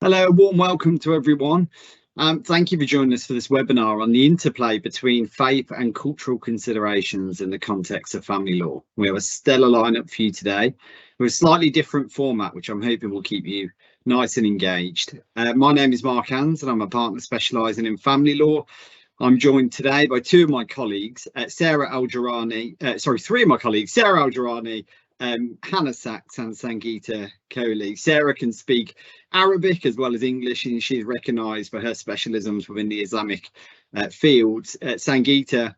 Hello, a warm welcome to everyone. Thank you for joining us for this webinar on the interplay between faith and cultural considerations in the context of family law. We have a stellar lineup for you today with a slightly different format, which I'm hoping will keep you nice and engaged. My name is Mark Hans and I'm a partner specialising in family law. I'm joined today by two of my colleagues, three of my colleagues, Sarah AlJourani, Hannah Saxe and Sangeeta Kohli. Sarah can speak Arabic as well as English, and she's recognised for her specialisms within the Islamic fields. Sangeeta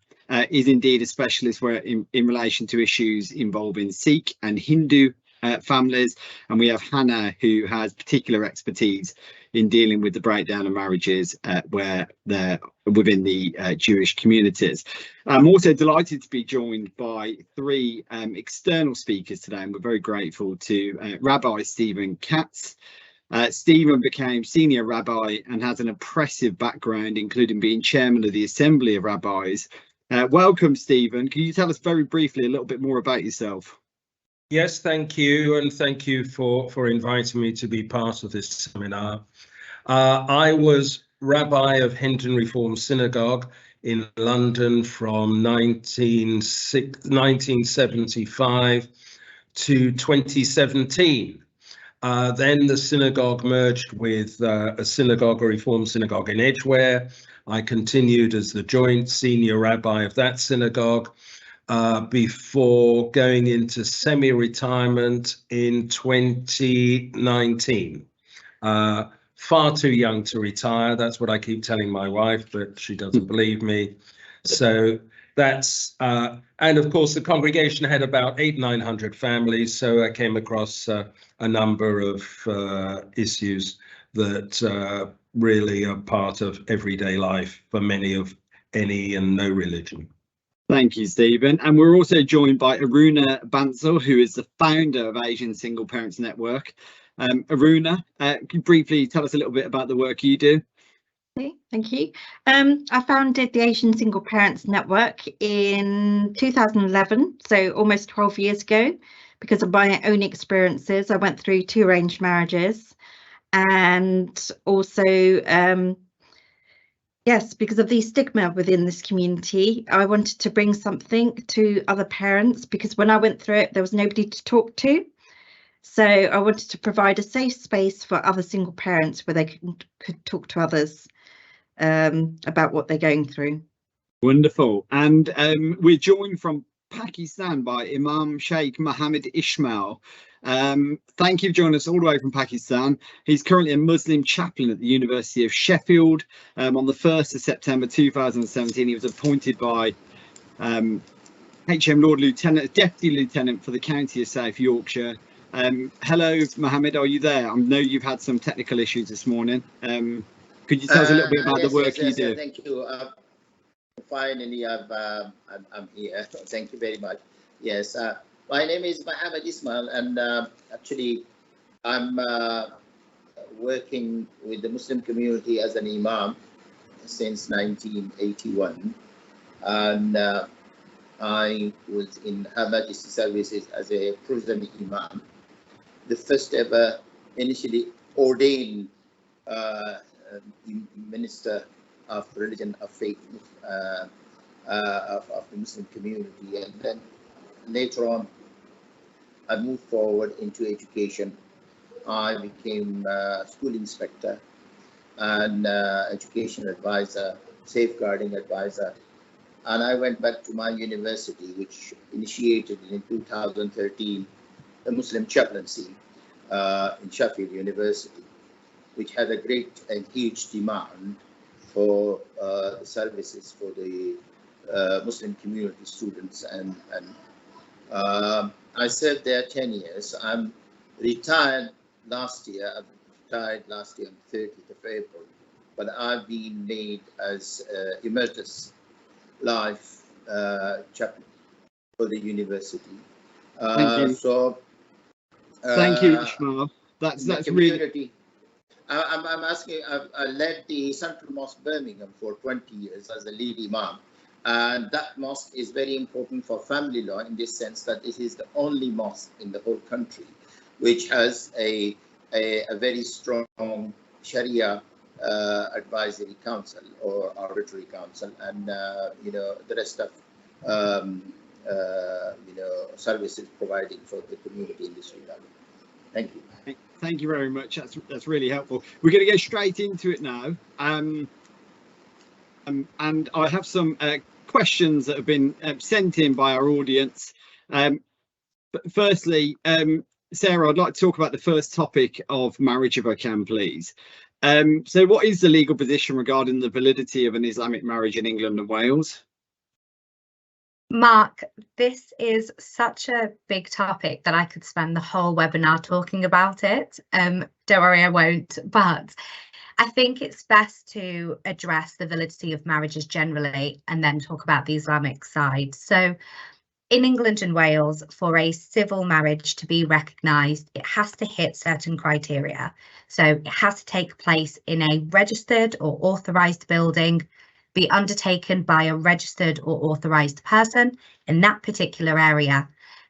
is indeed a specialist in relation to issues involving Sikh and Hindu families, and we have Hannah, who has particular expertise in dealing with the breakdown of marriages where they're within the Jewish communities. I'm also delighted to be joined by three external speakers today, and we're very grateful to Rabbi Steven Katz. Stephen became senior rabbi and has an impressive background, including being chairman of the Assembly of Rabbis. Welcome, Stephen. Can you tell us very briefly a little bit more about yourself? Yes, thank you, and thank you for inviting me to be part of this seminar. I was rabbi of Hinton Reform Synagogue in London from 1975 to 2017. Then the synagogue merged with a Reform synagogue in Edgware. I continued as the joint senior rabbi of that synagogue before going into semi-retirement in 2019. Far too young to retire. That's what I keep telling my wife, but she doesn't believe me. So that's, and of course the congregation had about 800-900 families. So I came across a number of issues that really are part of everyday life for many of any and no religion. Thank you, Stephen. And we're also joined by Aruna Bansal, who is the founder of Asian Single Parents Network. Aruna, can you briefly tell us a little bit about the work you do? Okay, thank you. I founded the Asian Single Parents Network in 2011, so almost 12 years ago, because of my own experiences. I went through 2 arranged marriages, and also yes, because of the stigma within this community, I wanted to bring something to other parents, because when I went through it, there was nobody to talk to. So I wanted to provide a safe space for other single parents where they could talk to others about what they're going through. Wonderful. And we're joined from Pakistan by Imam Sheikh Mohammad Ismail. Thank you for joining us all the way from Pakistan. He's currently a Muslim chaplain at the University of Sheffield. On the 1st of September 2017, he was appointed by HM Lord Lieutenant, Deputy Lieutenant for the County of South Yorkshire. Hello, Mohammed, are you there? I know you've had some technical issues this morning. Could you tell us a little bit about the work you do? Thank you. Finally, I'm here. Thank you very much. Yes, my name is Mohammad Ismail, and actually, I'm working with the Muslim community as an imam since 1981, and I was in Her Majesty services as a prison imam, the first ever initially ordained minister of religion of faith of the Muslim community, and then later on I moved forward into education. I became school inspector and education advisor, safeguarding advisor, and I went back to my university, which initiated in 2013 the Muslim chaplaincy in Sheffield University, which had a great and huge demand for the services for the Muslim community students, and I served there 10 years. I'm retired last year. I retired last year on 30th of April, but I've been made as emeritus life chaplain for the university. Thank you. So thank you, Ishmael. That's really. I'm asking. I led the Central Mosque Birmingham for 20 years as the lead imam, and that mosque is very important for family law in this sense that it is the only mosque in the whole country which has a very strong Sharia Advisory Council or Arbitrary Council, and the rest of services providing for the community in this regard. Thank you. Thank you very much. That's really helpful. We're going to go straight into it now. And I have some questions that have been sent in by our audience. But firstly, Sarah, I'd like to talk about the first topic of marriage, if I can, please. So what is the legal position regarding the validity of an Islamic marriage in England and Wales? Mark, this is such a big topic that I could spend the whole webinar talking about it. Don't worry, I won't. But I think it's best to address the validity of marriages generally and then talk about the Islamic side. So in England and Wales, for a civil marriage to be recognised, it has to hit certain criteria. So it has to take place in a registered or authorised building, be undertaken by a registered or authorised person in that particular area.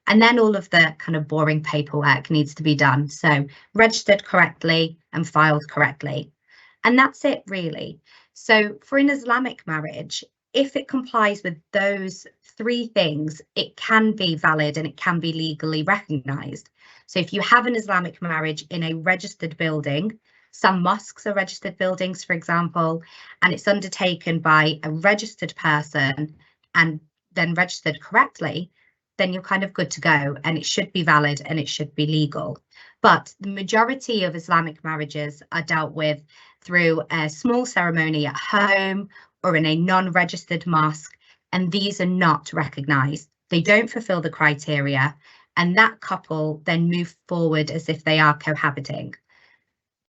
And then all of the kind of boring paperwork needs to be done. So registered correctly and filed correctly. And that's it, really. So for an Islamic marriage, if it complies with those three things, it can be valid and it can be legally recognised. So if you have an Islamic marriage in a registered building, some mosques are registered buildings, for example, and it's undertaken by a registered person and then registered correctly, then you're kind of good to go, and it should be valid and it should be legal. But the majority of Islamic marriages are dealt with through a small ceremony at home or in a non-registered mosque, and these are not recognised. They don't fulfil the criteria, and that couple then move forward as if they are cohabiting.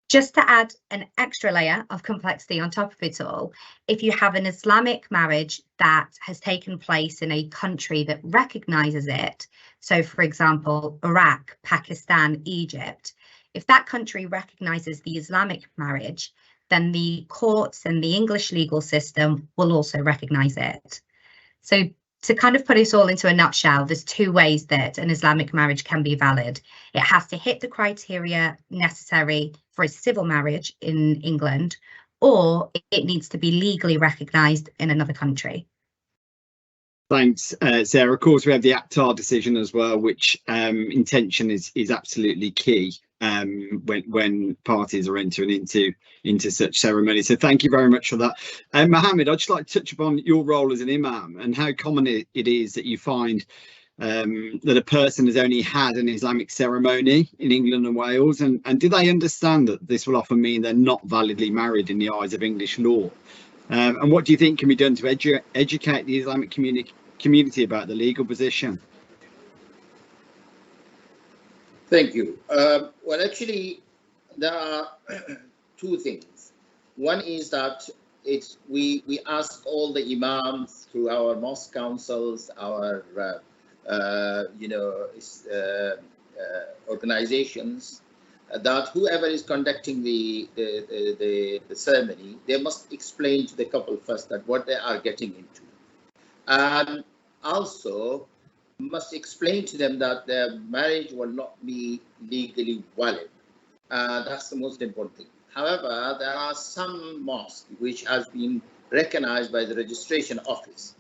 Just to add an extra layer of complexity on top of it all, if you have an Islamic marriage that has taken place in a country that recognises it, so for example, Iraq, Pakistan, Egypt, if that country recognises the Islamic marriage, then the courts and the English legal system will also recognise it. So to kind of put it all into a nutshell, there's two ways that an Islamic marriage can be valid. It has to hit the criteria necessary for a civil marriage in England, or it needs to be legally recognised in another country. Thanks, Sarah. Of course, we have the ACTAR decision as well, which intention is absolutely key when parties are entering into such ceremonies. So thank you very much for that. Mohammed, I'd just like to touch upon your role as an imam and how common it is that you find that a person has only had an Islamic ceremony in England and Wales, and do they understand that this will often mean they're not validly married in the eyes of English law? And what do you think can be done to educate the Islamic community about the legal position? Thank you. Well, actually, there are two things. One is that we ask all the imams through our mosque councils, our organizations, that whoever is conducting the ceremony, they must explain to the couple first that what they are getting into, and also must explain to them that their marriage will not be legally valid. That's the most important thing. However, there are some mosques which has been recognized by the registration office.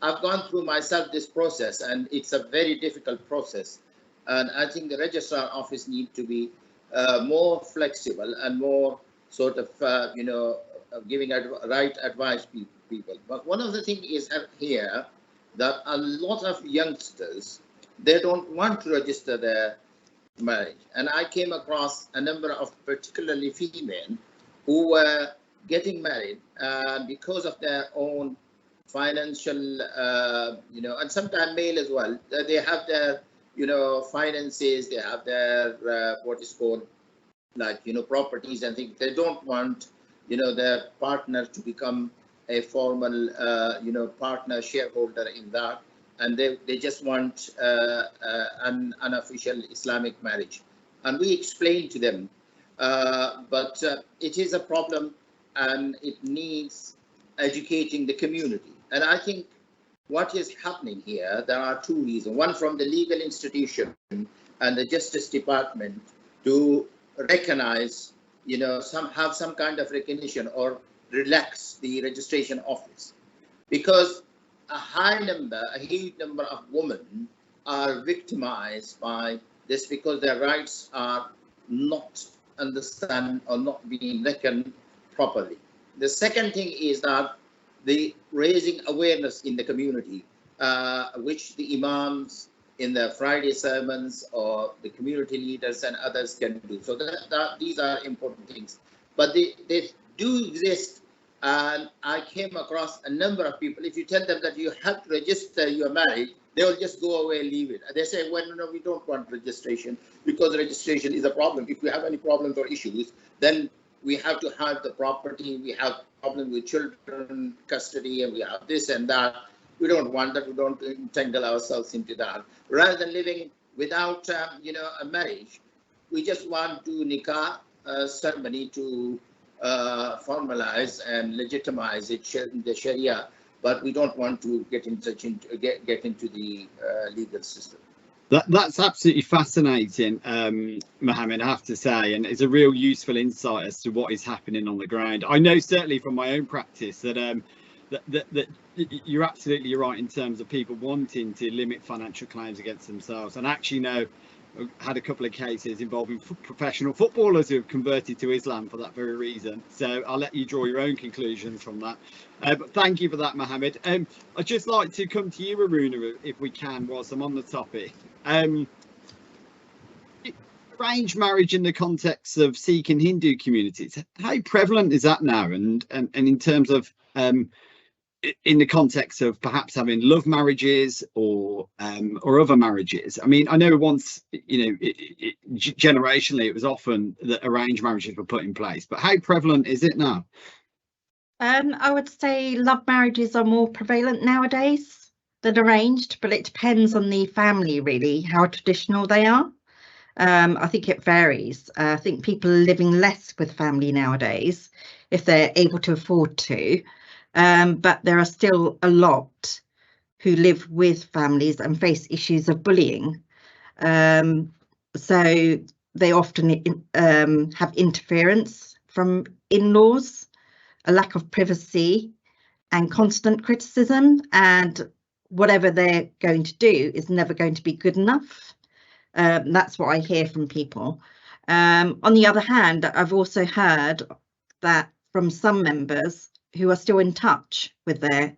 I've gone through myself this process, and it's a very difficult process. And I think the registrar office need to be more flexible and more sort of, giving right advice to people. But one of the things is here that a lot of youngsters, they don't want to register their marriage. And I came across a number of particularly female who were getting married because of their own financial, and sometimes male as well. They have their, finances, they have their, what is called, properties and things. They don't want, their partner to become a formal, partner shareholder in that. And they just want an unofficial Islamic marriage. And we explain to them, but it is a problem and it needs educating the community. And I think what is happening here, there are two reasons. One, from the legal institution and the Justice Department to recognize have some kind of recognition or relax the registration office, because a huge number of women are victimized by this because their rights are not understood or not being reckoned properly. The second thing is that the raising awareness in the community, which the imams in the Friday sermons or the community leaders and others can do. So these are important things, but they do exist. And I came across a number of people. If you tell them that you have to register your marriage, they will just go away and leave it. They say, well, no, we don't want registration because registration is a problem. If we have any problems or issues, then we have to have the property. We have problems with children custody, and we have this and that. We don't want that. We don't entangle ourselves into that. Rather than living without, a marriage, we just want to nikah ceremony to formalize and legitimize it in the Sharia, but we don't want to get into the legal system. That's absolutely fascinating, Mohammed, I have to say, and it's a real useful insight as to what is happening on the ground. I know certainly from my own practice that that you're absolutely right in terms of people wanting to limit financial claims against themselves, and actually know had a couple of cases involving professional footballers who have converted to Islam for that very reason. So I'll let you draw your own conclusions from that. But thank you for that, Mohammed. I'd just like to come to you, Aruna, if we can, whilst I'm on the topic. Arranged marriage in the context of Sikh and Hindu communities, how prevalent is that now? And in terms of in the context of perhaps having love marriages or other marriages. I mean, I know once, generationally, it was often that arranged marriages were put in place, but how prevalent is it now? I would say love marriages are more prevalent nowadays than arranged, but it depends on the family, really, how traditional they are. I think it varies. I think people are living less with family nowadays if they're able to afford to. But there are still a lot who live with families and face issues of bullying. So they often have interference from in-laws, a lack of privacy and constant criticism, and whatever they're going to do is never going to be good enough. That's what I hear from people. On the other hand, I've also heard that from some members who are still in touch with their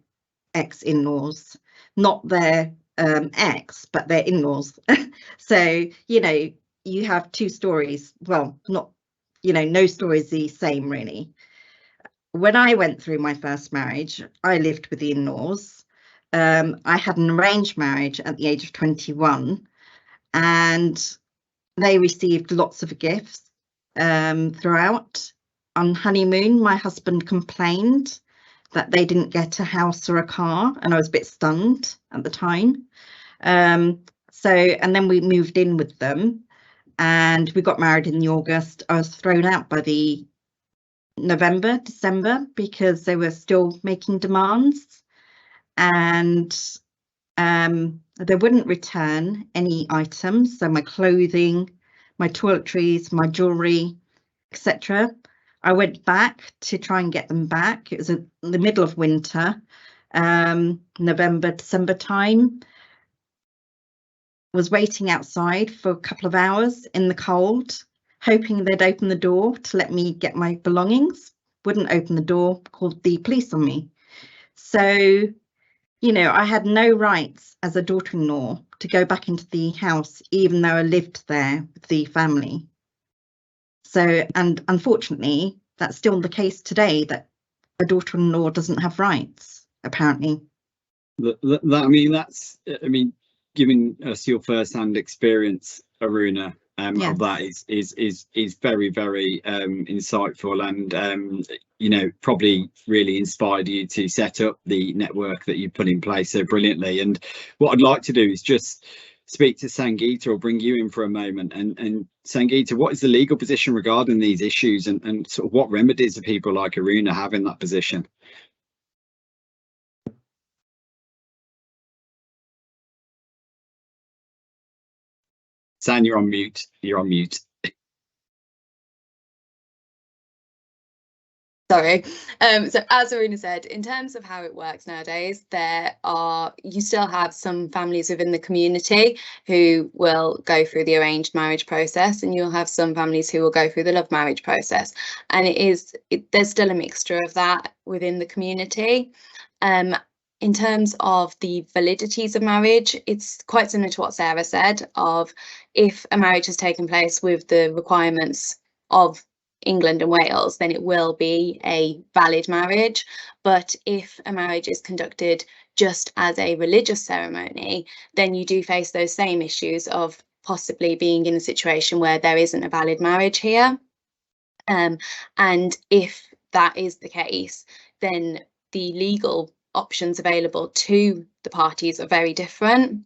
ex-in-laws, not their ex, but their in-laws. So, you have two stories. Well, not, no story is the same, really. When I went through my first marriage, I lived with the in-laws. I had an arranged marriage at the age of 21, and they received lots of gifts throughout. On honeymoon, my husband complained that they didn't get a house or a car, and I was a bit stunned at the time. And then we moved in with them, and we got married in the August. I was thrown out by the November, December, because they were still making demands, and they wouldn't return any items. So my clothing, my toiletries, my jewelry, etc. I went back to try and get them back. It was in the middle of winter, November, December time. Was waiting outside for a couple of hours in the cold, hoping they'd open the door to let me get my belongings. Wouldn't open the door, called the police on me. So, I had no rights as a daughter-in-law to go back into the house, even though I lived there with the family. So, and unfortunately, that's still the case today, that a daughter-in-law doesn't have rights, apparently. Giving us your first-hand experience, Aruna, Yes. of that is very, very insightful, and probably really inspired you to set up the network that you put in place so brilliantly. And what I'd like to do is just speak to Sangeeta, or bring you in for a moment. And Sangeeta, what is the legal position regarding these issues, and sort of what remedies do people like Aruna have in that position? San, you're on mute. You're on mute. Sorry. So as Aruna said, in terms of how it works nowadays, you still have some families within the community who will go through the arranged marriage process, and you'll have some families who will go through the love marriage process. And there's still a mixture of that within the community. In terms of the validities of marriage, it's quite similar to what Sarah said, of if a marriage has taken place with the requirements of England and Wales, then it will be a valid marriage. But if a marriage is conducted just as a religious ceremony, then you do face those same issues of possibly being in a situation where there isn't a valid marriage here. And if that is the case, then the legal options available to the parties are very different.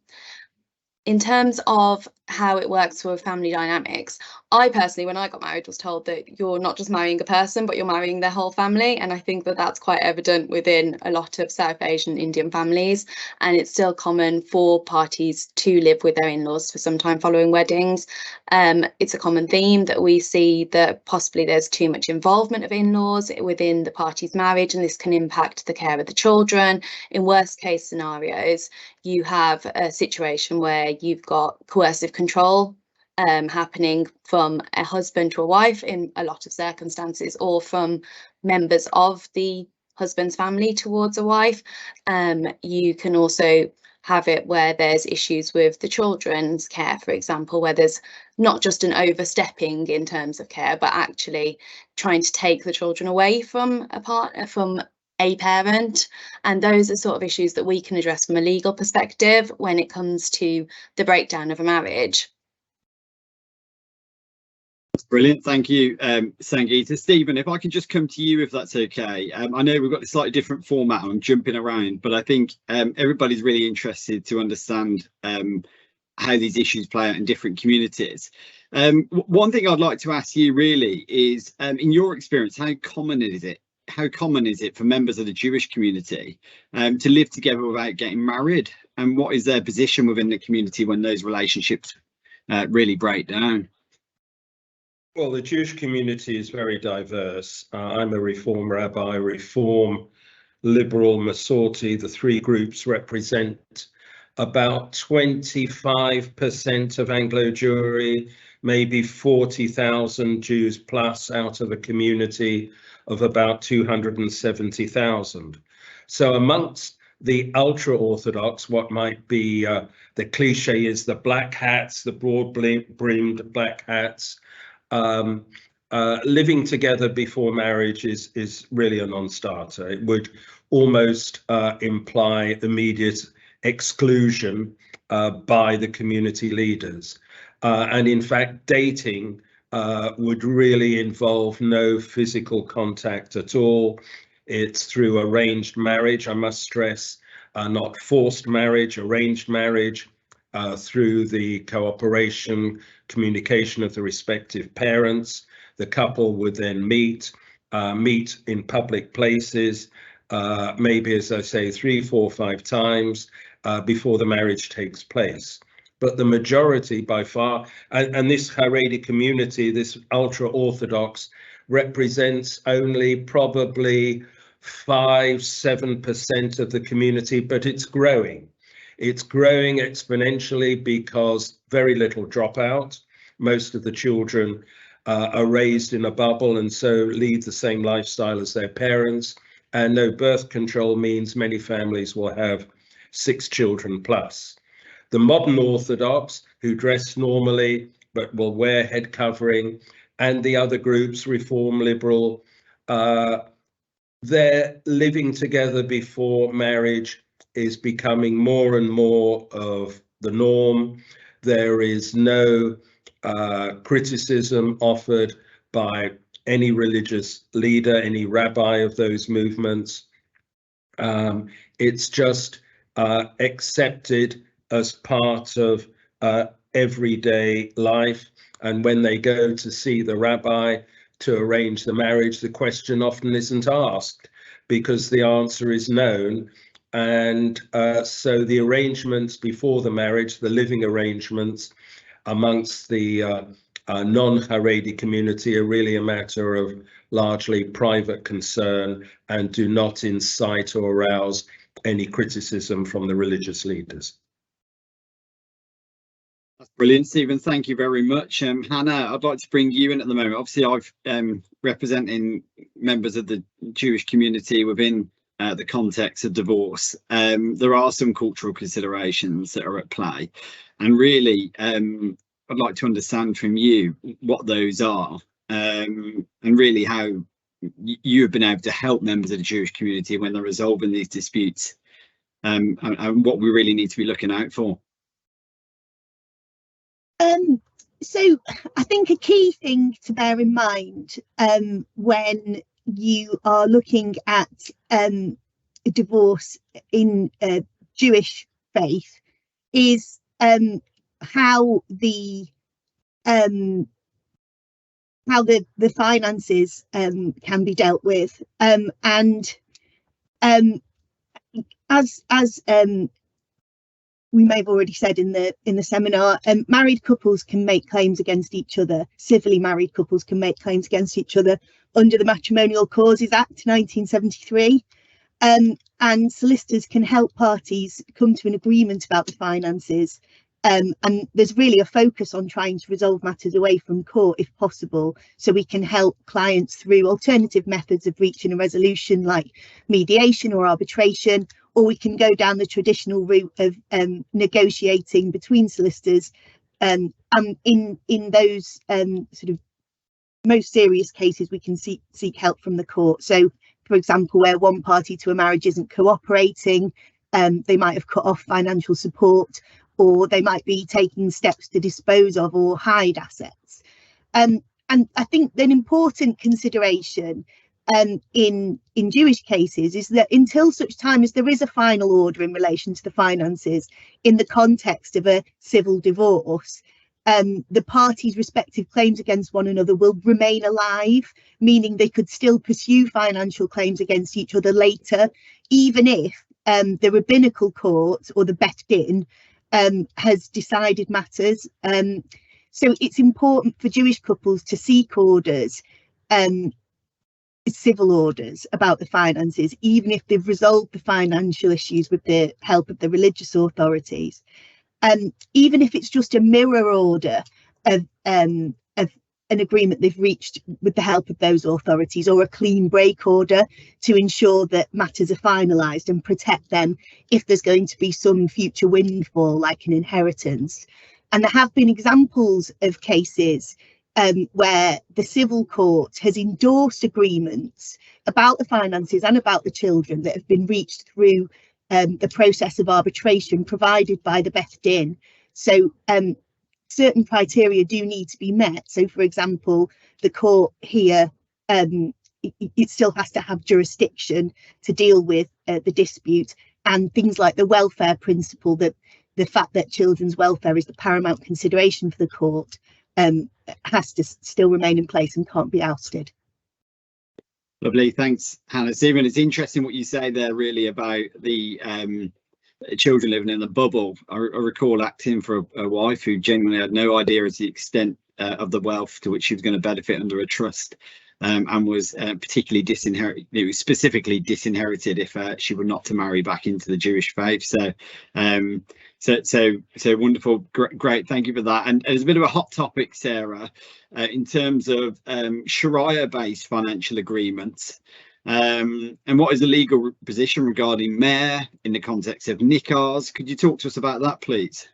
In terms of how it works for family dynamics, I personally, when I got married, was told that you're not just marrying a person, but you're marrying their whole family. And I think that that's quite evident within a lot of South Asian Indian families. And it's still common for parties to live with their in-laws for some time following weddings. It's a common theme that we see that possibly there's too much involvement of in-laws within the party's marriage, and this can impact the care of the children. In worst case scenarios, you have a situation where you've got coercive control happening from a husband to a wife in a lot of circumstances, or from members of the husband's family towards a wife. You can also have it where there's issues with the children's care, for example, where there's not just an overstepping in terms of care, but actually trying to take the children away from a parent. And those are sort of issues that we can address from a legal perspective when it comes to the breakdown of a marriage. Brilliant, thank you, Sangeeta. Stephen, if I can just come to you, if that's okay. I know we've got a slightly different format and I'm jumping around, but I think everybody's really interested to understand how these issues play out in different communities. One thing I'd like to ask you really is, in your experience, how common is it for members of the Jewish community to live together without getting married? And what is their position within the community when those relationships really break down? Well, the Jewish community is very diverse. I'm a Reform rabbi, Reform, Liberal, Masorti. The three groups represent about 25% of Anglo Jewry, maybe 40,000 Jews plus out of a community of about 270,000. So amongst the ultra-Orthodox, what might be the cliche is the black hats, the broad-brimmed black hats. Living together before marriage is really a non-starter. It would almost imply immediate exclusion by the community leaders. And in fact, dating would really involve no physical contact at all. It's through arranged marriage, I must stress, not forced marriage, arranged marriage, through the cooperation, communication of the respective parents. The couple would then meet in public places, maybe, as I say, 3, 4, 5 times before the marriage takes place. But the majority by far, and this Haredi community, this ultra-Orthodox, represents only probably 5-7% of the community, but it's growing. It's growing exponentially because very little dropout. Most of the children are raised in a bubble and so lead the same lifestyle as their parents. And no birth control means many families will have 6 children plus. The modern Orthodox, who dress normally but will wear head covering, and the other groups, Reform, Liberal, they're living together before marriage is becoming more and more of the norm. There is no criticism offered by any religious leader, any rabbi of those movements. It's just accepted as part of everyday life. And when they go to see the rabbi to arrange the marriage, the question often isn't asked because the answer is known. And so the arrangements before the marriage, the living arrangements amongst the non-Haredi community are really a matter of largely private concern and do not incite or arouse any criticism from the religious leaders. That's brilliant, Stephen. Thank you very much. Hannah, I'd like to bring you in at the moment. Obviously, I've representing members of the Jewish community within the context of divorce. There are some cultural considerations that are at play, and really, I'd like to understand from you what those are, and really how you have been able to help members of the Jewish community when they're resolving these disputes, and what we really need to be looking out for. So I think a key thing to bear in mind when you are looking at divorce in Jewish faith is how the finances can be dealt with, and as we may have already said in the seminar, married couples can make claims against each other. Civilly married couples can make claims against each other under the Matrimonial Causes Act 1973, and solicitors can help parties come to an agreement about the finances. And there's really a focus on trying to resolve matters away from court if possible, so we can help clients through alternative methods of reaching a resolution like mediation or arbitration, or we can go down the traditional route of negotiating between solicitors. And in those sort of most serious cases, we can seek help from the court. So, for example, where one party to a marriage isn't cooperating, they might have cut off financial support, or they might be taking steps to dispose of or hide assets. And I think an important consideration in Jewish cases is that until such time as there is a final order in relation to the finances in the context of a civil divorce, the parties' respective claims against one another will remain alive, meaning they could still pursue financial claims against each other later, even if the rabbinical court or the Bet Din has decided matters. So it's important for Jewish couples to seek orders, civil orders about the finances, even if they've resolved the financial issues with the help of the religious authorities. Even if it's just a mirror order of an agreement they've reached with the help of those authorities, or a clean break order to ensure that matters are finalised and protect them if there's going to be some future windfall like an inheritance. And there have been examples of cases where the civil court has endorsed agreements about the finances and about the children that have been reached through the process of arbitration provided by the Bet Din. So certain criteria do need to be met. So, for example, the court here, it still has to have jurisdiction to deal with the dispute, and things like the welfare principle, that the fact that children's welfare is the paramount consideration for the court, has to still remain in place and can't be ousted. Lovely, thanks, Hannah. Stephen, it's interesting what you say there, really, about the children living in the bubble. I recall acting for a wife who genuinely had no idea as the extent of the wealth to which she was going to benefit under a trust, and was particularly disinherited. It was specifically disinherited if she were not to marry back into the Jewish faith. So wonderful, great, thank you for that. And there's a bit of a hot topic, Sarah, in terms of Sharia-based financial agreements. And what is the legal position regarding mehr in the context of nikahs? Could you talk to us about that, please?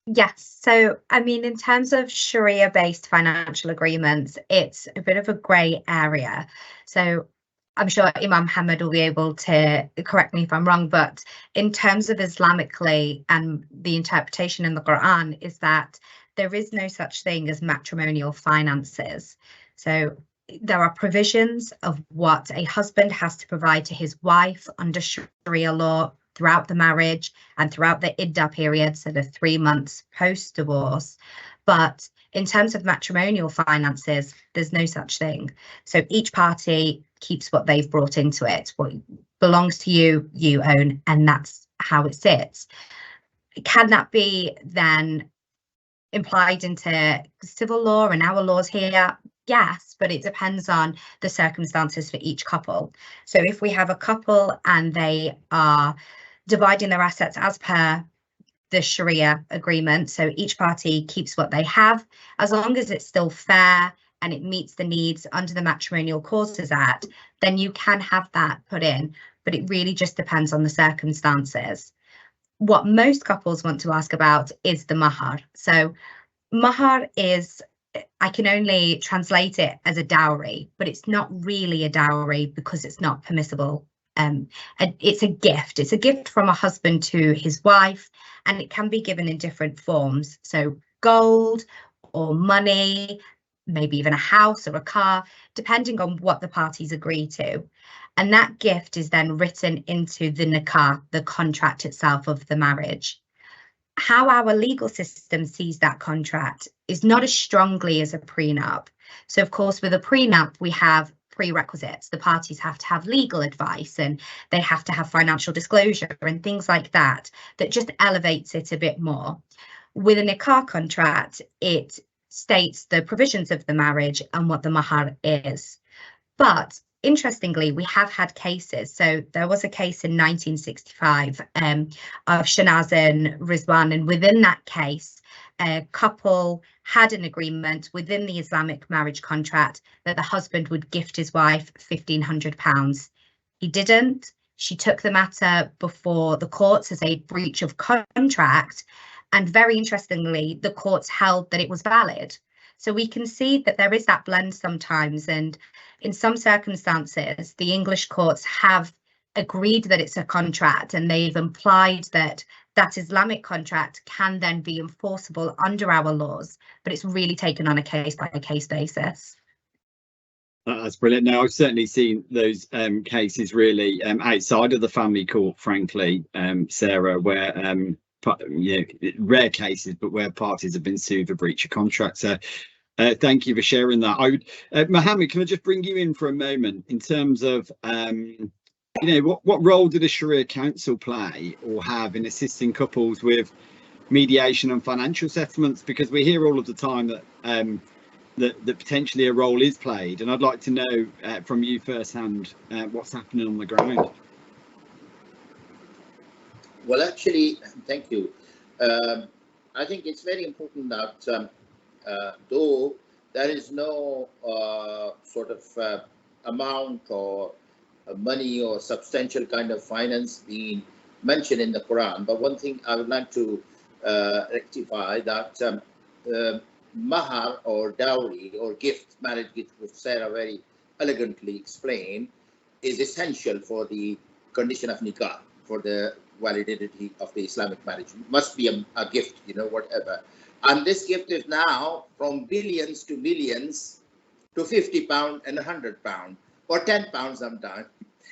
Yes, so I mean, in terms of Sharia-based financial agreements, it's a bit of a grey area. So I'm sure Imam Mohammed will be able to correct me if I'm wrong, but in terms of Islamically and the interpretation in the Quran is that there is no such thing as matrimonial finances. So there are provisions of what a husband has to provide to his wife under Sharia law throughout the marriage and throughout the iddah period, so the 3 months post-divorce. But in terms of matrimonial finances, there's no such thing. So each party keeps what they've brought into it. What belongs to you, you own, and that's how it sits. Can that be then implied into civil law and our laws here? Yes, but it depends on the circumstances for each couple. So if we have a couple and they are dividing their assets as per the Sharia agreement, so each party keeps what they have, as long as it's still fair and it meets the needs under the Matrimonial Causes Act, then you can have that put in, but it really just depends on the circumstances. What most couples want to ask about is the mahar. So mahar is, I can only translate it as a dowry, but it's not really a dowry because it's not permissible. It's a gift. It's a gift from a husband to his wife, and it can be given in different forms. So gold or money, maybe even a house or a car, depending on what the parties agree to. And that gift is then written into the nikah, the contract itself of the marriage. How our legal system sees that contract is not as strongly as a prenup. So of course, with a prenup, we have prerequisites. The parties have to have legal advice and they have to have financial disclosure and things like that, that just elevates it a bit more. With a nikah contract, it states the provisions of the marriage and what the mahar is. But interestingly, we have had cases. So there was a case in 1965 of Shanaz and Rizwan, and within that case, a couple had an agreement within the Islamic marriage contract that the husband would gift his wife £1,500. He didn't. She took the matter before the courts as a breach of contract, and very interestingly, the courts held that it was valid. So we can see that there is that blend sometimes, and in some circumstances, the English courts have agreed that it's a contract, and they've implied that that Islamic contract can then be enforceable under our laws, but it's really taken on a case-by-case basis. That's brilliant. Now, I've certainly seen those cases really outside of the family court, frankly, Sarah, where rare cases, but where parties have been sued for breach of contract. So thank you for sharing that. I would, Mohammed, can I just bring you in for a moment in terms of what role did a Sharia council play or have in assisting couples with mediation and financial settlements? Because we hear all of the time that that potentially a role is played, and I'd like to know from you firsthand what's happening on the ground. Well, actually, thank you. I think it's very important that though there is no sort of amount or money or substantial kind of finance being mentioned in the Quran, but one thing I would like to rectify, that mahar or dowry or gift, marriage gift, which Sarah very elegantly explained, is essential for the condition of nikah, for the validity of the Islamic marriage. It must be a gift, whatever. And this gift is now from billions to millions to £50 and £100 or £10 sometimes.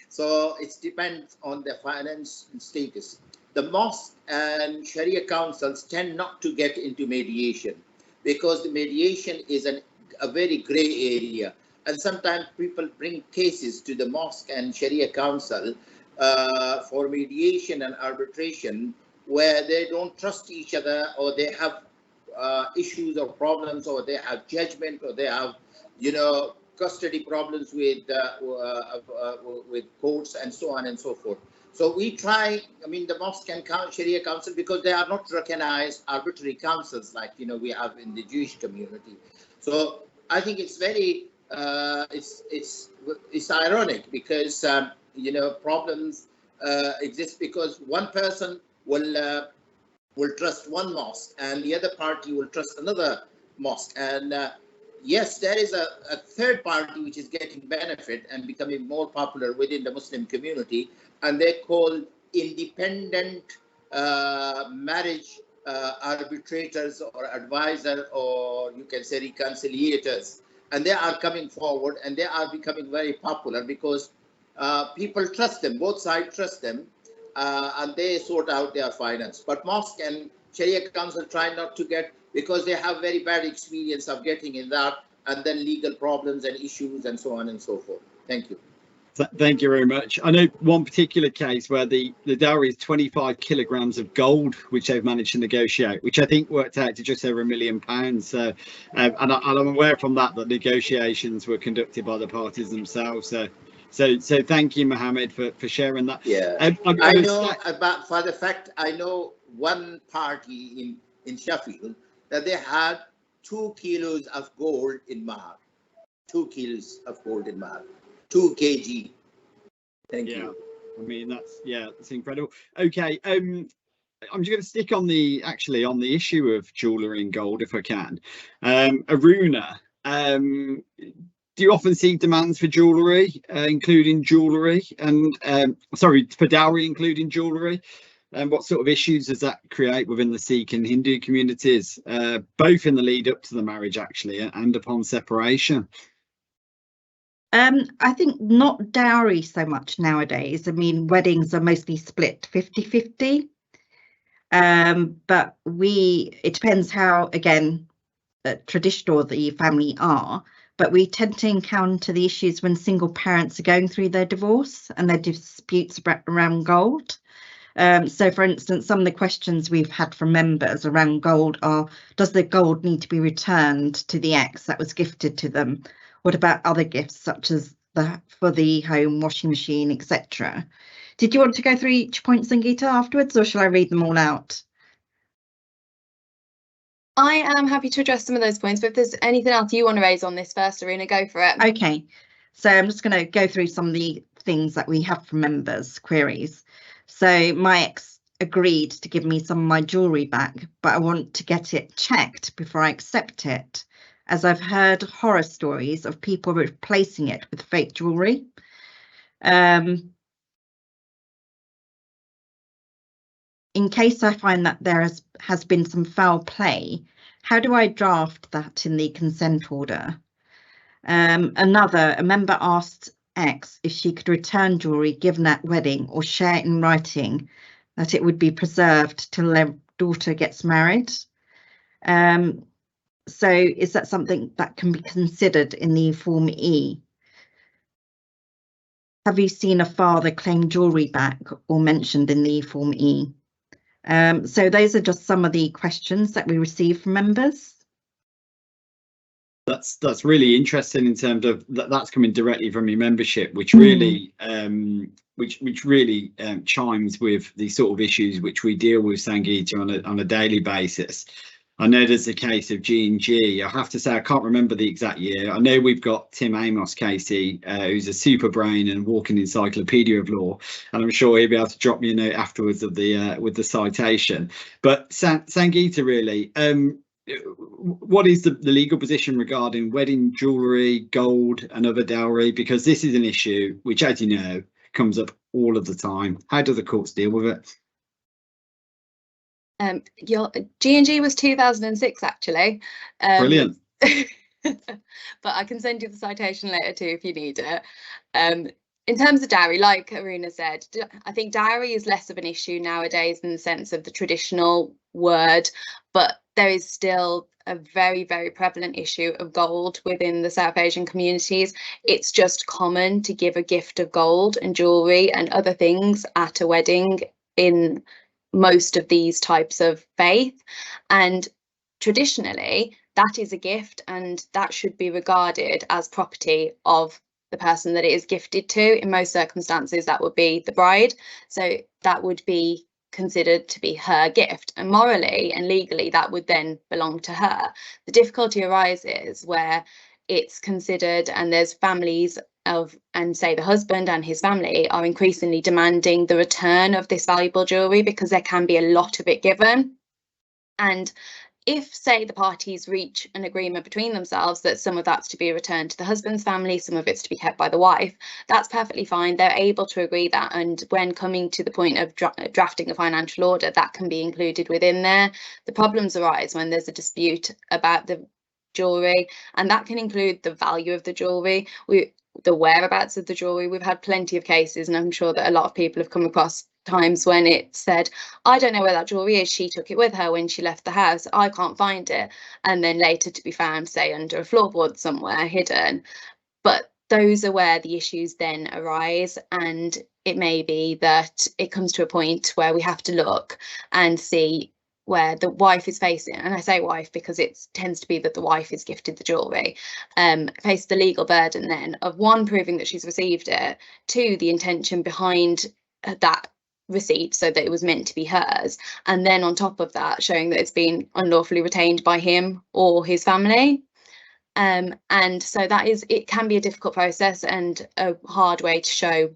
So it depends on the finance status. The mosque and Sharia councils tend not to get into mediation because the mediation is a very grey area. And sometimes people bring cases to the mosque and Sharia council for mediation and arbitration where they don't trust each other, or they have issues or problems, or they have judgment, or they have, custody problems with courts and so on and so forth. So we try, the mosque and Sharia council, because they are not recognized arbitrary councils like, we have in the Jewish community. So I think it's very, it's ironic because, problems exist because one person will trust one mosque and the other party will trust another mosque. And yes, there is a third party which is getting benefit and becoming more popular within the Muslim community, and they're called independent marriage arbitrators or advisor, or you can say reconciliators. And they are coming forward and they are becoming very popular because people trust them, both sides trust them, and they sort out their finance. But mosque and Sharia council try not to get, because they have very bad experience of getting in that, and then legal problems and issues and so on and so forth. Thank you. Thank you very much. I know one particular case where the dowry is 25 kilograms of gold, which they've managed to negotiate, which I think worked out to just over £1 million. So, and I'm aware from that negotiations were conducted by the parties themselves. So thank you, Mohammed, for sharing that. Yeah, I know about, for the fact, I know one party in Sheffield that they had 2 kilos of gold in mahar. 2 kilos of gold in mahar. 2 kg. Thank you. I mean, that's incredible. Okay, I'm just going to stick on the issue of jewellery and gold if I can. Aruna, do you often see demands for jewellery, including jewellery, and for dowry, including jewellery? And what sort of issues does that create within the Sikh and Hindu communities, both in the lead up to the marriage, actually, and upon separation? I think not dowry so much nowadays. I mean, weddings are mostly split 50-50. But it depends how, again, traditional the family are, but we tend to encounter the issues when single parents are going through their divorce and their disputes around gold. So, for instance, some of the questions we've had from members around gold are, does the gold need to be returned to the ex that was gifted to them? What about other gifts such as for the home, washing machine, etc.? Did you want to go through each point, Sangeeta, afterwards, or shall I read them all out? I am happy to address some of those points, but if there's anything else you want to raise on this first, Aruna, go for it. Okay, so I'm just going to go through some of the things that we have from members' queries. So my ex agreed to give me some of my jewellery back, but I want to get it checked before I accept it, as I've heard horror stories of people replacing it with fake jewellery. In case I find that there has been some foul play, how do I draft that in the consent order? A member asked X if she could return jewellery given at wedding or share in writing that it would be preserved till their daughter gets married. So is that something that can be considered in the Form E? Have you seen a father claim jewellery back or mentioned in the Form E? So those are just some of the questions that we receive from members. That's really interesting in terms of that's coming directly from your membership, which really chimes with the sort of issues which we deal with, Sangeeta, on a daily basis. I know there's a case of G&G. I have to say I can't remember the exact year. I know we've got Tim Amos, Casey, who's a super brain and walking encyclopedia of law, and I'm sure he'll be able to drop me a note afterwards of with the citation. But Sangeeta, really, what is the legal position regarding wedding jewellery, gold and other dowry? Because this is an issue which, as you know, comes up all of the time. How do the courts deal with it? Your G&G was 2006, actually. Brilliant. But I can send you the citation later too if you need it. In terms of dowry, like Aruna said, I think dowry is less of an issue nowadays in the sense of the traditional word, but there is still a very, very prevalent issue of gold within the South Asian communities. It's just common to give a gift of gold and jewellery and other things at a wedding in most of these types of faith, and traditionally that is a gift and that should be regarded as property of the person that it is gifted to. In most circumstances that would be the bride, so that would be considered to be her gift, and morally and legally that would then belong to her. The difficulty arises where it's considered, and there's families and say the husband and his family are increasingly demanding the return of this valuable jewellery because there can be a lot of it given. And if, say, the parties reach an agreement between themselves that some of that's to be returned to the husband's family, some of it's to be kept by the wife, that's perfectly fine. They're able to agree that, and when coming to the point of drafting a financial order, that can be included within there. The problems arise when there's a dispute about the jewellery, and that can include the value of the jewellery, the whereabouts of the jewellery. We've had plenty of cases, and I'm sure that a lot of people have come across times when it said, I don't know where that jewellery is, she took it with her when she left the house, I can't find it, and then later to be found, say, under a floorboard somewhere hidden. But those are where the issues then arise, and it may be that it comes to a point where we have to look and see where the wife is facing, and I say wife because it tends to be that the wife is gifted the jewellery, face the legal burden then of one, proving that she's received it, two, the intention behind that receipt so that it was meant to be hers, and then on top of that showing that it's been unlawfully retained by him or his family. And so it can be a difficult process and a hard way to show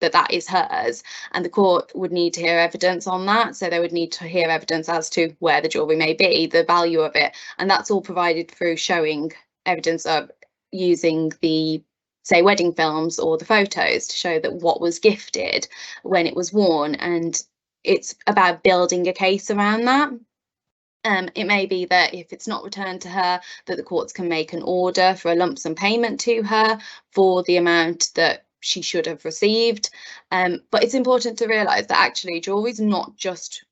that that is hers, and the court would need to hear evidence on that. So they would need to hear evidence as to where the jewellery may be, the value of it, and that's all provided through showing evidence of using the, say, wedding films or the photos to show that what was gifted, when it was worn, and it's about building a case around that. It may be that if it's not returned to her, that the courts can make an order for a lump sum payment to her for the amount that she should have received. But it's important to realise that actually jewellery is not just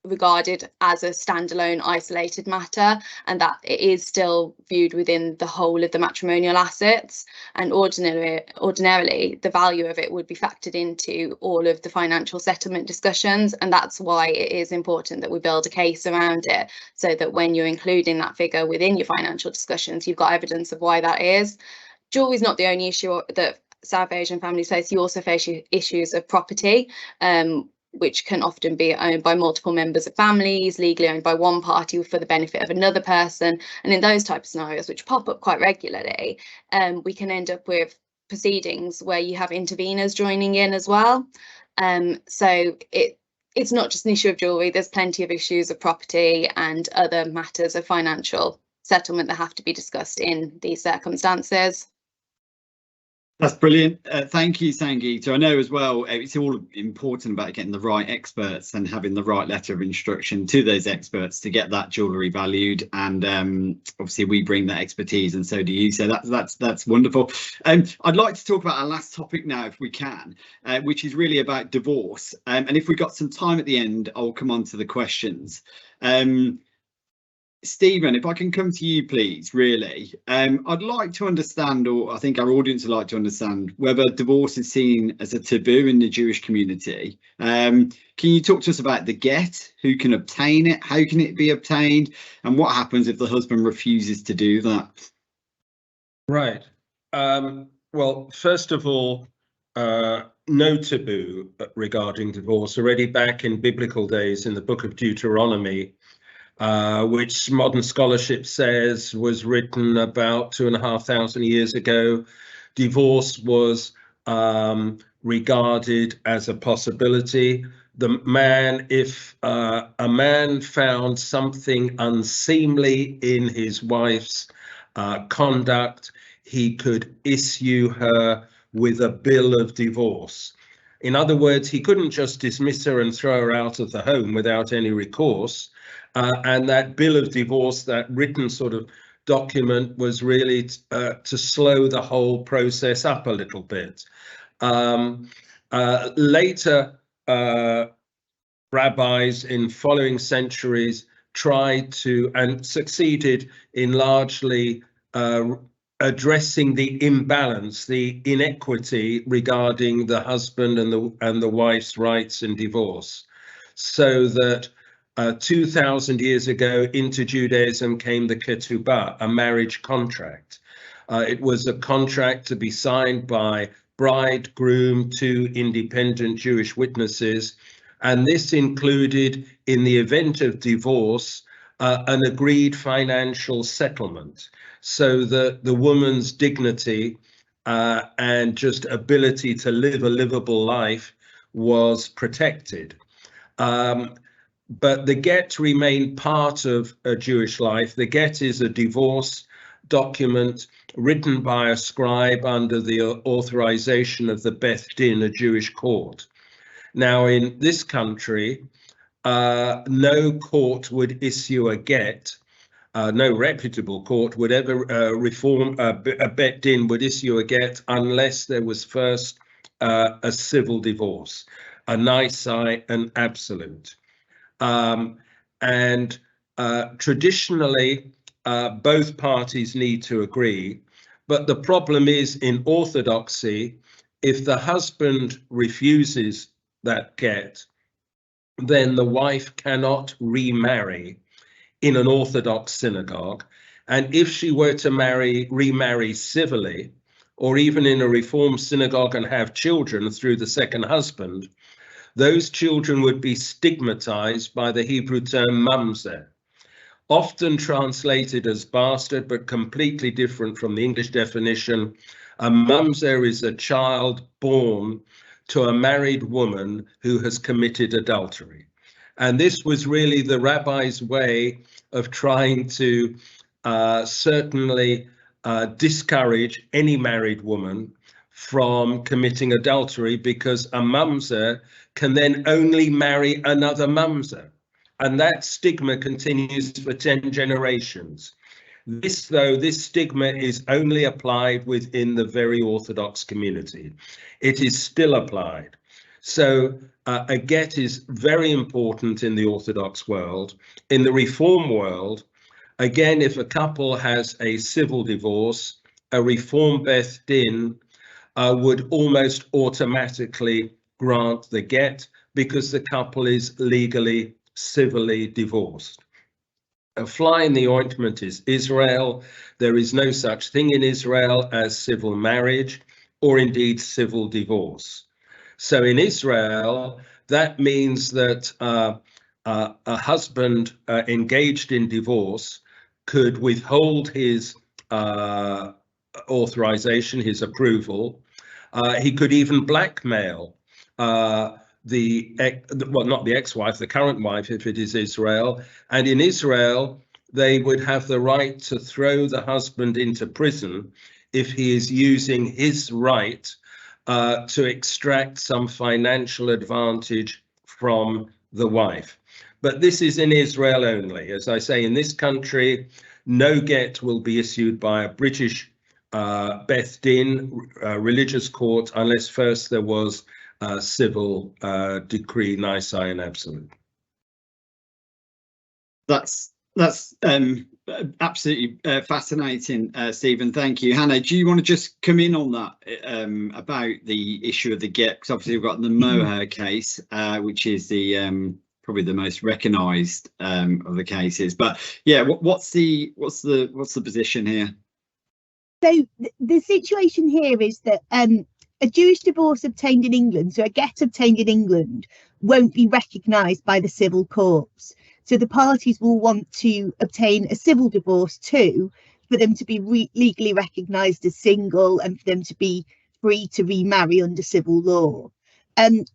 regarded as a standalone isolated matter, and that it is still viewed within the whole of the matrimonial assets, and ordinarily the value of it would be factored into all of the financial settlement discussions, and that's why it is important that we build a case around it, so that when you're including that figure within your financial discussions, you've got evidence of why that is. Jewellery is not the only issue that South Asian families face. You also face issues of property, which can often be owned by multiple members of families, legally owned by one party for the benefit of another person. And in those type of scenarios, which pop up quite regularly, we can end up with proceedings where you have interveners joining in as well. So it's not just an issue of jewellery, there's plenty of issues of property and other matters of financial settlement that have to be discussed in these circumstances. That's brilliant. Thank you, Sangeeta. I know as well, it's all important about getting the right experts and having the right letter of instruction to those experts to get that jewellery valued. And obviously we bring that expertise, and so do you. So that's wonderful. I'd like to talk about our last topic now, if we can, which is really about divorce. And if we've got some time at the end, I'll come on to the questions. Stephen, if I can come to you, please, really. I'd like to understand, or I think our audience would like to understand, whether divorce is seen as a taboo in the Jewish community. Can you talk to us about the get, who can obtain it, how can it be obtained, and what happens if the husband refuses to do that? Right. Well, first of all, no taboo regarding divorce. Already back in biblical days, in the book of Deuteronomy, which modern scholarship says was written about 2,500 years ago, divorce was regarded as a possibility. The man, if a man found something unseemly in his wife's conduct, he could issue her with a bill of divorce. In other words, he couldn't just dismiss her and throw her out of the home without any recourse. And that bill of divorce, that written sort of document, was really to slow the whole process up a little bit. Later, rabbis in following centuries tried to, and succeeded in largely addressing the imbalance, the inequity regarding the husband and the wife's rights in divorce, so that 2,000 years ago into Judaism came the ketubah, a marriage contract. It was a contract to be signed by bride, groom, two independent Jewish witnesses, and this included, in the event of divorce, an agreed financial settlement, so that the woman's dignity and just ability to live a livable life was protected. But the get remained part of a Jewish life. The get is a divorce document written by a scribe under the authorization of the Beth Din, a Jewish court. Now, in this country, no court would issue a get. No reputable court would ever a Bet Din would issue a get unless there was first a civil divorce, a nisi, an absolute. Traditionally, both parties need to agree, But the problem is, in orthodoxy, if the husband refuses that get, then the wife cannot remarry in an Orthodox synagogue. And if she were to remarry civilly, or even in a Reform synagogue and have children through the second husband, those children would be stigmatized by the Hebrew term mamzer, often translated as bastard, but completely different from the English definition. A mamzer is a child born to a married woman who has committed adultery. And this was really the rabbi's way of trying to certainly discourage any married woman from committing adultery, because a mamzer can then only marry another mamzer. And that stigma continues for 10 generations. This stigma is only applied within the very Orthodox community. It is still applied. So a get is very important in the Orthodox world. In the Reform world, again, if a couple has a civil divorce, a Reform Beth Din would almost automatically grant the get, because the couple is legally, civilly divorced. A fly in the ointment is Israel. There is no such thing in Israel as civil marriage, or indeed civil divorce. So in Israel, that means that a husband engaged in divorce could withhold his authorization, his approval. He could even blackmail not the ex-wife, the current wife, if it is Israel. And in Israel, they would have the right to throw the husband into prison if he is using his right to extract some financial advantage from the wife. But this is in Israel only. As I say, in this country, no get will be issued by a British Beth Din, religious court, unless first there was civil decree nisi and absolute. That's absolutely fascinating, Stephen. Thank you. Hannah, do you want to just come in on that about the issue of the get? Because obviously we've got the Moher case, which is the probably the most recognised of the cases. But yeah, what's the position here? So the situation here is that a Jewish divorce obtained in England, so a get obtained in England, won't be recognised by the civil courts. So the parties will want to obtain a civil divorce too, for them to be legally recognised as single and for them to be free to remarry under civil law. And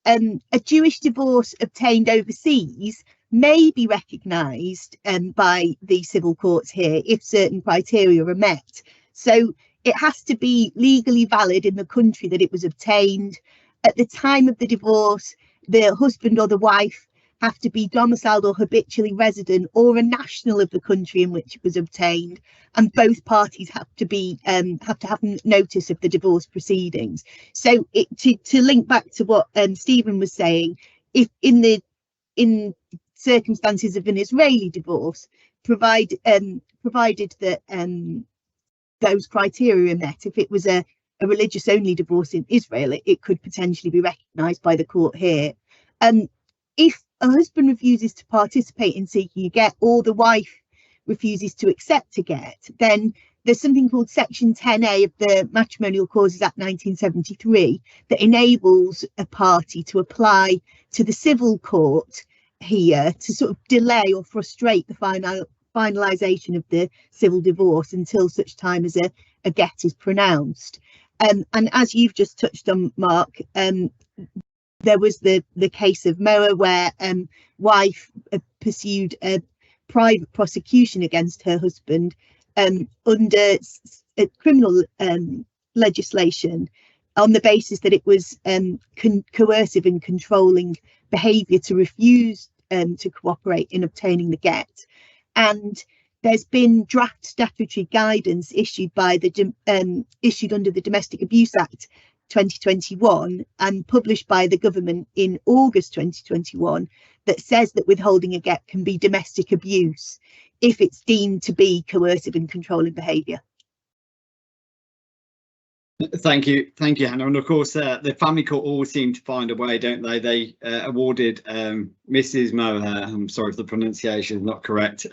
a Jewish divorce obtained overseas may be recognised by the civil courts here if certain criteria are met. So it has to be legally valid in the country that it was obtained. At the time of the divorce, the husband or the wife have to be domiciled or habitually resident or a national of the country in which it was obtained, and both parties have to have notice of the divorce proceedings. So to link back to what Stephen was saying, if in circumstances of an Israeli divorce, provided that those criteria are met, if it was a religious only divorce in Israel, it could potentially be recognised by the court here. If a husband refuses to participate in seeking a get, or the wife refuses to accept a get, then there's something called Section 10A of the Matrimonial Causes Act 1973 that enables a party to apply to the civil court here to sort of delay or frustrate the finalisation of the civil divorce until such time as a get is pronounced. And as you've just touched on, Mark, there was the case of Moa where wife pursued a private prosecution against her husband under criminal legislation on the basis that it was coercive and controlling behaviour to refuse to cooperate in obtaining the get. And there's been draft statutory guidance issued by issued under the Domestic Abuse Act 2021 and published by the government in August 2021 that says that withholding a get can be domestic abuse if it's deemed to be coercive and controlling behaviour. Thank you, Hannah. And of course, the family court always seem to find a way, don't they? They awarded Mrs. Moher, I'm sorry if the pronunciation is not correct,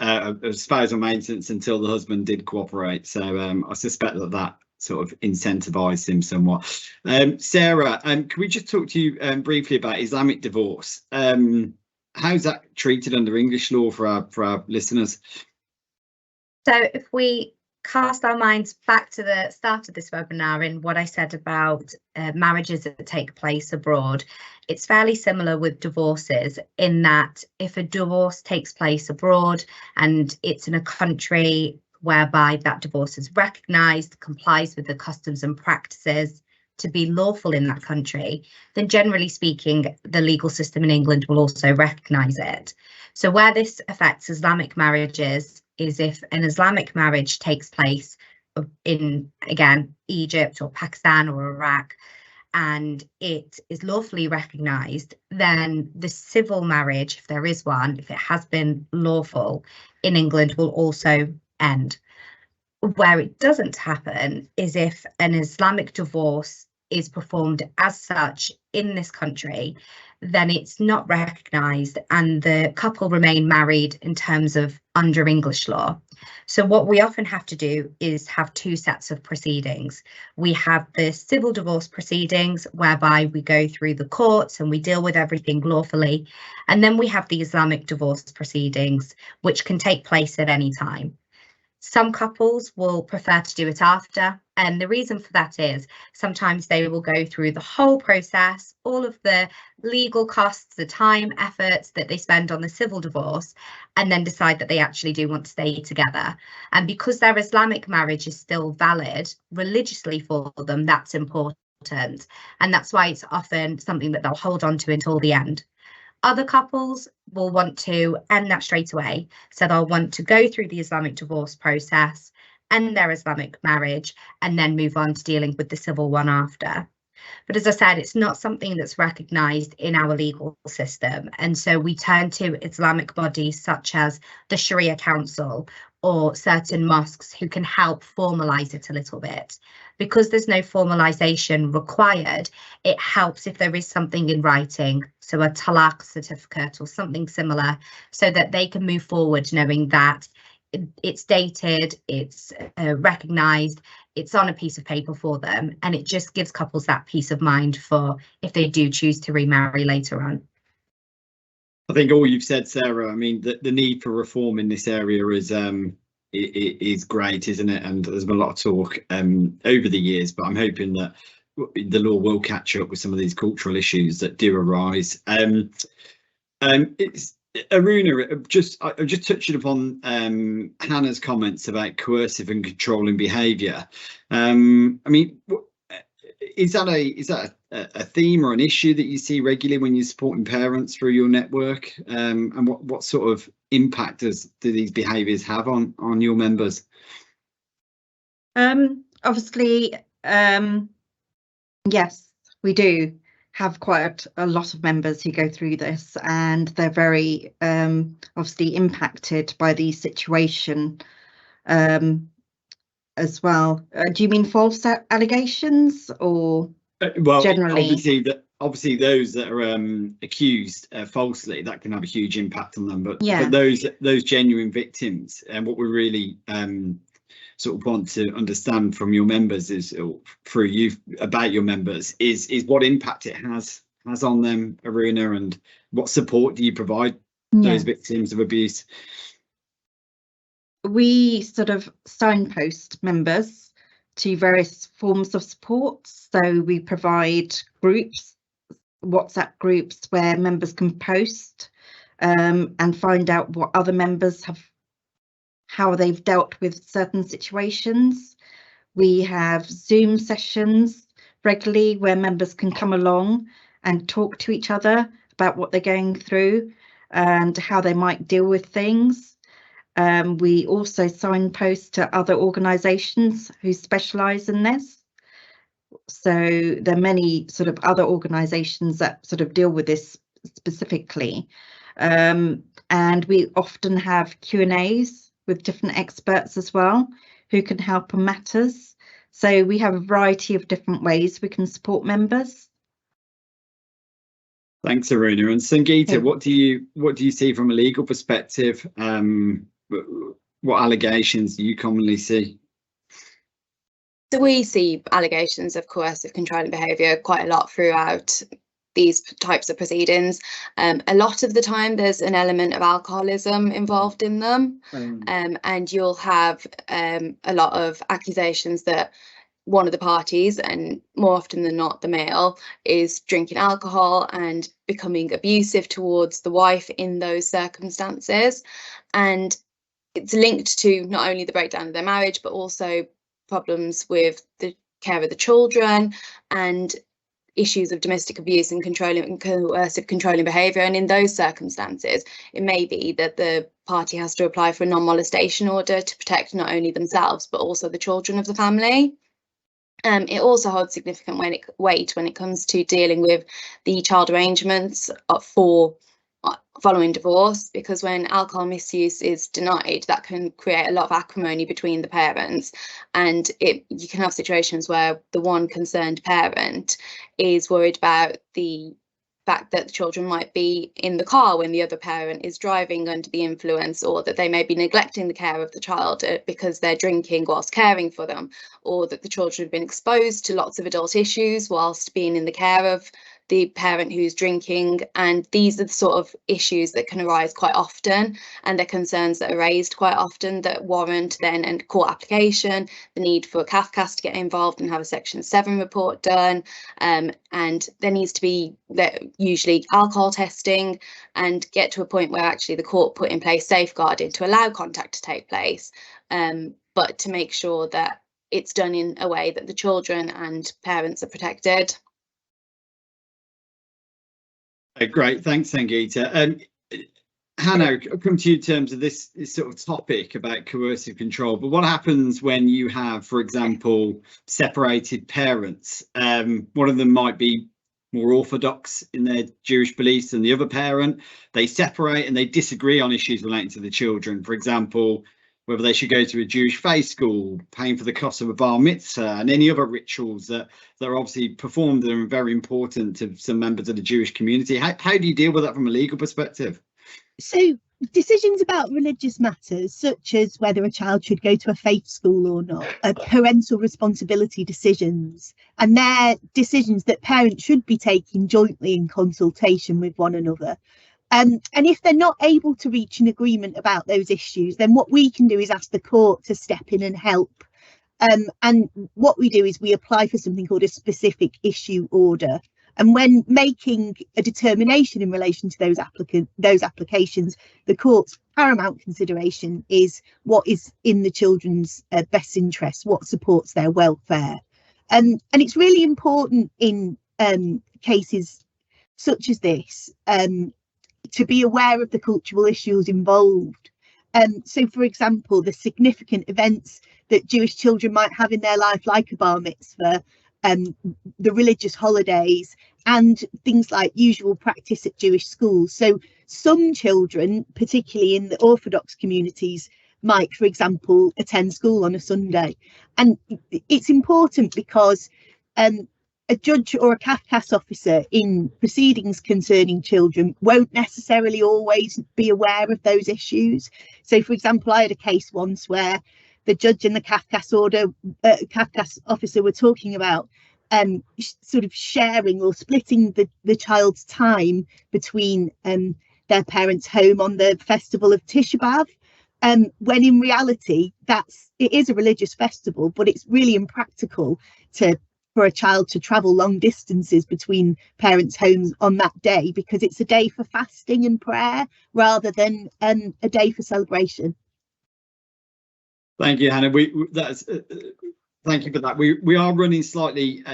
spousal maintenance until the husband did cooperate. So I suspect that sort of incentivised him somewhat. Sarah, can we just talk to you briefly about Islamic divorce? How's that treated under English law for our listeners? So if we cast our minds back to the start of this webinar in what I said about marriages that take place abroad, it's fairly similar with divorces in that if a divorce takes place abroad and it's in a country whereby that divorce is recognised, complies with the customs and practices to be lawful in that country, then generally speaking, the legal system in England will also recognise it. So where this affects Islamic marriages is if an Islamic marriage takes place in, again, Egypt or Pakistan or Iraq, and it is lawfully recognised, then the civil marriage, if there is one, if it has been lawful in England, will also end. Where it doesn't happen is if an Islamic divorce is performed as such in this country, then it's not recognised and the couple remain married in terms of under English law. So what we often have to do is have two sets of proceedings. We have the civil divorce proceedings whereby we go through the courts and we deal with everything lawfully. And then we have the Islamic divorce proceedings, which can take place at any time. Some couples will prefer to do it after, and the reason for that is sometimes they will go through the whole process, all of the legal costs, the time, efforts that they spend on the civil divorce, and then decide that they actually do want to stay together. And because their Islamic marriage is still valid religiously for them, that's important. And that's why it's often something that they'll hold on to until the end. Other couples will want to end that straight away. So they'll want to go through the Islamic divorce process, end their Islamic marriage, and then move on to dealing with the civil one after. But as I said, it's not something that's recognised in our legal system. And so we turn to Islamic bodies such as the Sharia Council or certain mosques who can help formalise it a little bit. Because there's no formalisation required, it helps if there is something in writing, so a talaq certificate or something similar, so that they can move forward knowing that it's dated, it's recognised, it's on a piece of paper for them, and it just gives couples that peace of mind for if they do choose to remarry later on. I think all you've said, Sarah, I mean, the need for reform in this area is great, isn't it? And there's been a lot of talk over the years, but I'm hoping that the law will catch up with some of these cultural issues that do arise. It's Aruna, I just touching upon Hannah's comments about coercive and controlling behaviour. I mean, is that a theme or an issue that you see regularly when you're supporting parents through your network? And what sort of impact do these behaviours have on your members? Obviously, yes, we do have quite a lot of members who go through this, and they're very obviously impacted by the situation as well. Do you mean false allegations or well, generally? Obviously those that are accused falsely, that can have a huge impact on them, but yeah, but those genuine victims, and what we really sort of want to understand from your members is, or through you about your members, is what impact it has on them, Aruna, and what support do you provide those victims of abuse? We sort of signpost members to various forms of support. So we provide groups, WhatsApp groups, where members can post and find out what other members have, how they've dealt with certain situations. We have Zoom sessions regularly where members can come along and talk to each other about what they're going through and how they might deal with things. We also signpost to other organisations who specialise in this. So there are many sort of other organisations that sort of deal with this specifically. And we often have Q&As with different experts as well who can help on matters. So we have a variety of different ways we can support members. Thanks, Aruna. And Sangeeta, what do you see from a legal perspective? What allegations do you commonly see? So we see allegations of coercive controlling behaviour quite a lot throughout these types of proceedings. A lot of the time there's an element of alcoholism involved in them, and you'll have a lot of accusations that one of the parties, and more often than not the male, is drinking alcohol and becoming abusive towards the wife in those circumstances. And it's linked to not only the breakdown of their marriage, but also problems with the care of the children and issues of domestic abuse and coercive controlling behaviour. And in those circumstances, it may be that the party has to apply for a non-molestation order to protect not only themselves, but also the children of the family. It also holds significant weight when it comes to dealing with the child arrangements following divorce, because when alcohol misuse is denied, that can create a lot of acrimony between the parents, and you can have situations where the one concerned parent is worried about the fact that the children might be in the car when the other parent is driving under the influence, or that they may be neglecting the care of the child because they're drinking whilst caring for them, or that the children have been exposed to lots of adult issues whilst being in the care of the parent who's drinking. And these are the sort of issues that can arise quite often, and they're concerns that are raised quite often that warrant then a court application, the need for CAFCAS to get involved and have a Section 7 report done, and there needs to be usually alcohol testing, and get to a point where actually the court put in place safeguarding to allow contact to take place, but to make sure that it's done in a way that the children and parents are protected. Great, thanks, Sangeeta. Hannah, I'll come to you in terms of this sort of topic about coercive control, but what happens when you have, for example, separated parents? One of them might be more orthodox in their Jewish beliefs than the other parent. They separate and they disagree on issues relating to the children. For example, whether they should go to a Jewish faith school, paying for the cost of a bar mitzvah, and any other rituals that are obviously performed that are very important to some members of the Jewish community. How do you deal with that from a legal perspective? So decisions about religious matters, such as whether a child should go to a faith school or not, are parental responsibility decisions, and they're decisions that parents should be taking jointly in consultation with one another. And if they're not able to reach an agreement about those issues, then what we can do is ask the court to step in and help. And what we do is we apply for something called a specific issue order. And when making a determination in relation to those applications, the court's paramount consideration is what is in the children's best interest, what supports their welfare. And it's really important in cases such as this to be aware of the cultural issues involved. So, for example, the significant events that Jewish children might have in their life, like a bar mitzvah, the religious holidays, and things like usual practice at Jewish schools. So some children, particularly in the Orthodox communities, might, for example, attend school on a Sunday. And it's important because a judge or a CAFCAS officer in proceedings concerning children won't necessarily always be aware of those issues. So, for example, I had a case once where the judge and the CAFCAS officer were talking about sort of sharing or splitting the child's time between their parents' home on the festival of Tisha B'Av, when in reality it is a religious festival, but it's really impractical for a child to travel long distances between parents' homes on that day, because it's a day for fasting and prayer rather than a day for celebration. Thank you, Hannah. Thank you for that. We are running slightly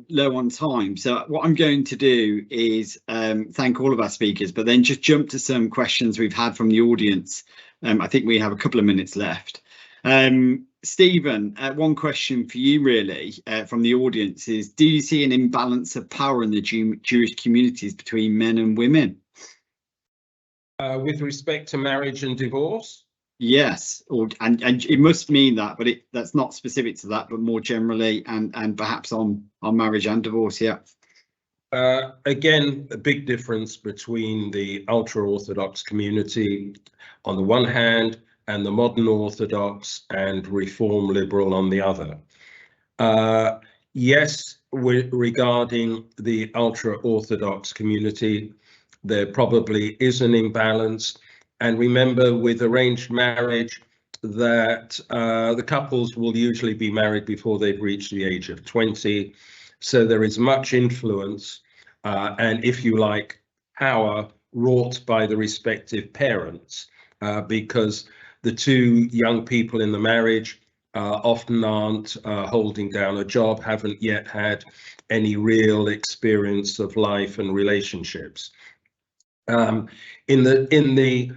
low on time, so what I'm going to do is thank all of our speakers, but then just jump to some questions we've had from the audience. I think we have a couple of minutes left. Stephen, one question for you really from the audience is, do you see an imbalance of power in the Jewish communities between men and women? With respect to marriage and divorce? Yes, and it must mean that, but that's not specific to that, but more generally, and perhaps on marriage and divorce. Yeah. Again, a big difference between the ultra-Orthodox community on the one hand and the modern Orthodox and Reform Liberal on the other. Yes, regarding the ultra-Orthodox community, there probably is an imbalance. And remember, with arranged marriage, that the couples will usually be married before they've reached the age of 20. So there is much influence and, if you like, power wrought by the respective parents, because the two young people in the marriage often aren't holding down a job, haven't yet had any real experience of life and relationships. In the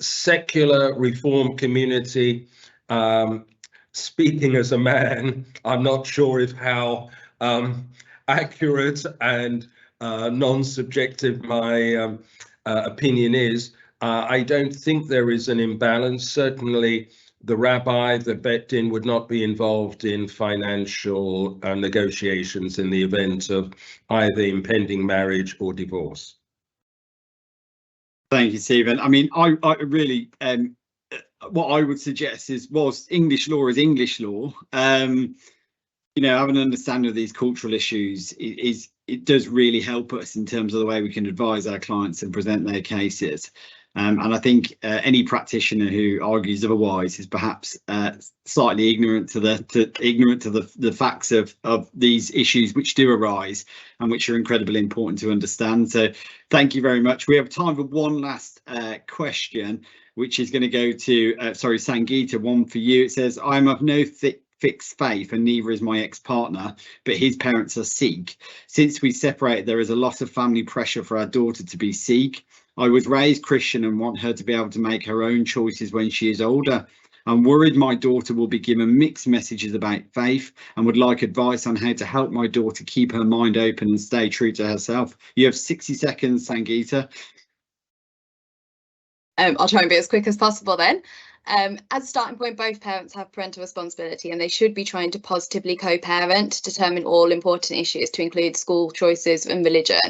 secular reform community, speaking as a man, I'm not sure if how accurate and non-subjective my opinion is. I don't think there is an imbalance. Certainly, the rabbi, the bet din, would not be involved in financial negotiations in the event of either impending marriage or divorce. Thank you, Stephen. I mean, I really, what I would suggest is, whilst English law is English law, you know, having an understanding of these cultural issues it does really help us in terms of the way we can advise our clients and present their cases. And I think any practitioner who argues otherwise is perhaps slightly ignorant to the facts of these issues which do arise and which are incredibly important to understand. So thank you very much. We have time for one last question, which is going to go to sorry, Sangeeta, one for you. It says, I'm of no fixed faith and neither is my ex-partner, but his parents are Sikh. Since we separated, there is a lot of family pressure for our daughter to be Sikh. I was raised Christian and want her to be able to make her own choices when she is older. I'm worried my daughter will be given mixed messages about faith and would like advice on how to help my daughter keep her mind open and stay true to herself. You have 60 seconds, Sangeeta. I'll try and be as quick as possible then. As a starting point, both parents have parental responsibility and they should be trying to positively co-parent to determine all important issues, to include school choices and religion.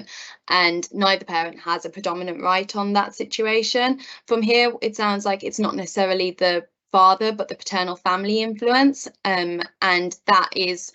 And neither parent has a predominant right on that situation. From here, it sounds like it's not necessarily the father, but the paternal family influence. And that is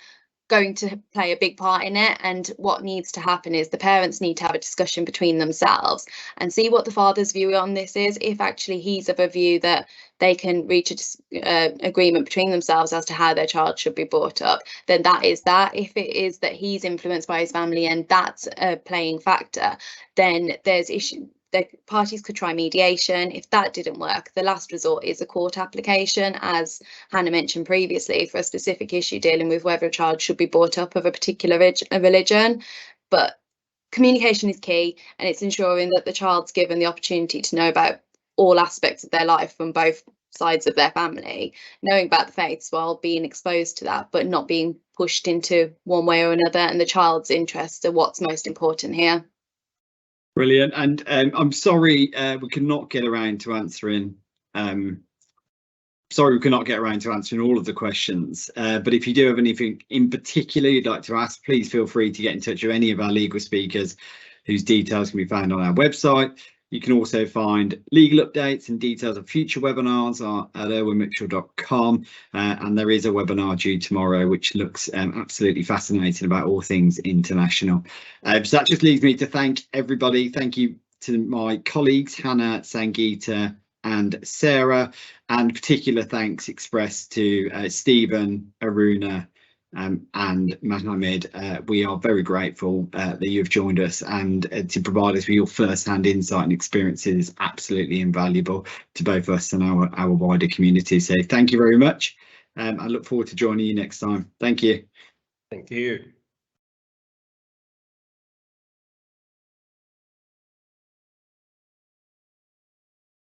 going to play a big part in it. And what needs to happen is the parents need to have a discussion between themselves and see what the father's view on this is. If actually he's of a view that they can reach a agreement between themselves as to how their child should be brought up, then that is that. If it is that he's influenced by his family and that's a playing factor, then there's issue. The parties could try mediation. If that didn't work, the last resort is a court application, as Hannah mentioned previously, for a specific issue dealing with whether a child should be brought up of a particular religion. But communication is key, and it's ensuring that the child's given the opportunity to know about all aspects of their life from both sides of their family, knowing about the faiths while being exposed to that, but not being pushed into one way or another, and the child's interests are what's most important here. Brilliant. And I'm sorry we cannot get around to answering all of the questions, but if you do have anything in particular you'd like to ask, please feel free to get in touch with any of our legal speakers whose details can be found on our website. You can also find legal updates and details of future webinars at irwinmitchell.com, and there is a webinar due tomorrow which looks absolutely fascinating about all things international. So that just leaves me to thank everybody. Thank you to my colleagues Hannah, Sangeeta and Sarah, and particular thanks expressed to Stephen, Aruna and Mohammed. We are very grateful that you've joined us, and to provide us with your first-hand insight and experiences is absolutely invaluable to both us and our wider community. So thank you very much. I look forward to joining you next time. Thank you. Thank you.